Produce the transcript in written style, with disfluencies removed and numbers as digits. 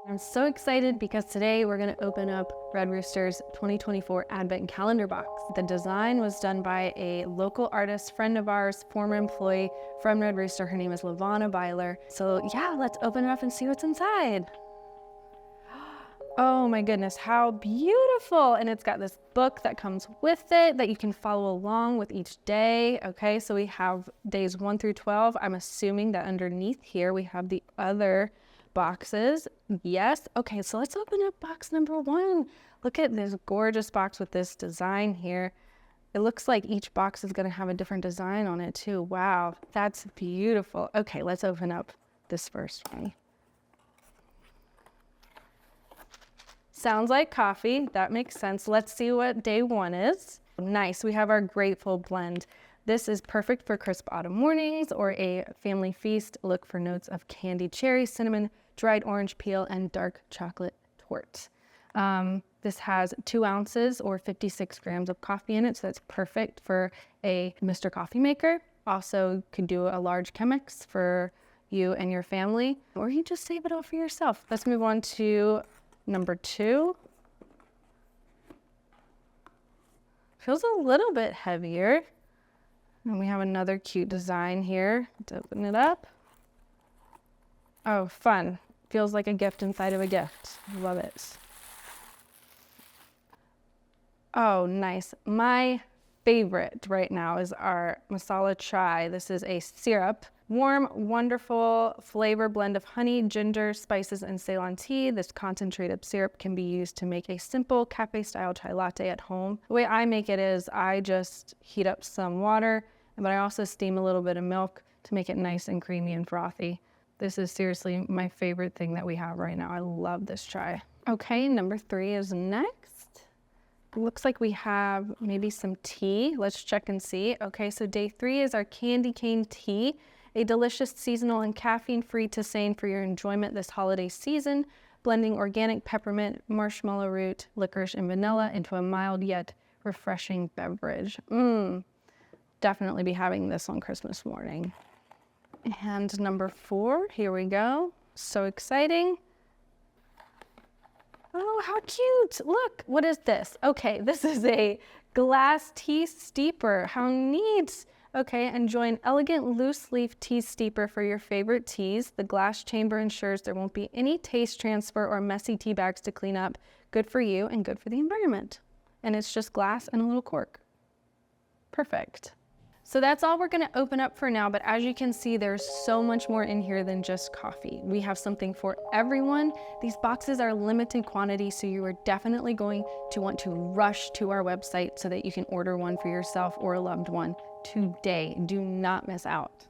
I'm so excited because today we're going to open up Red Rooster's 2024 Advent Calendar box. The design was done by a local artist, friend of ours, former employee from Red Rooster. Her name is Lavanah Byler. So yeah, let's open it up and see what's inside. Oh my goodness, how beautiful. And it's got this book that comes with it that you can follow along with each day. Okay, so we have days 1 through 12. I'm assuming that underneath here we have the other boxes. Yes. Okay, so let's open up box number 1. Look at this gorgeous box with this design here. It looks like each box is going to have a different design on it too. Wow, that's beautiful. Okay, let's open up this first one. Sounds like coffee. That makes sense. Let's see what day 1 is. Nice. We have our Grateful blend. This is perfect for crisp autumn mornings or a family feast. Look for notes of candied cherry, cinnamon, dried orange peel, and dark chocolate torte. This has 2 ounces or 56 grams of coffee in it, so that's perfect for a Mr. Coffee maker. Also could do a large Chemex for you and your family, or you just save it all for yourself. Let's move on to number 2. Feels a little bit heavier. And we have another cute design here. Let's open it up. Oh, fun. Feels like a gift inside of a gift. Love it. Oh, nice. My favorite right now is our Masala Chai. This is a syrup. Warm, wonderful flavor blend of honey, ginger, spices, and Ceylon tea. This concentrated syrup can be used to make a simple cafe-style chai latte at home. The way I make it is I just heat up some water, but I also steam a little bit of milk to make it nice and creamy and frothy. This is seriously my favorite thing that we have right now. I love this chai. Okay, number 3 is next. Looks like we have maybe some tea. Let's check and see. Okay, so day 3 is our candy cane tea. A delicious seasonal and caffeine-free tisane for your enjoyment this holiday season, blending organic peppermint, marshmallow root, licorice, and vanilla into a mild yet refreshing beverage. Definitely be having this on Christmas morning. And number 4, here we go. So exciting. Oh, how cute. Look, what is this? Okay, this is a glass tea steeper. How neat. Okay, enjoy an elegant loose leaf tea steeper for your favorite teas. The glass chamber ensures there won't be any taste transfer or messy tea bags to clean up. Good for you and good for the environment. And it's just glass and a little cork. Perfect. So that's all we're going to open up for now, but as you can see, there's so much more in here than just coffee. We have something for everyone. These boxes are limited quantity, so you are definitely going to want to rush to our website so that you can order one for yourself or a loved one today. Do not miss out.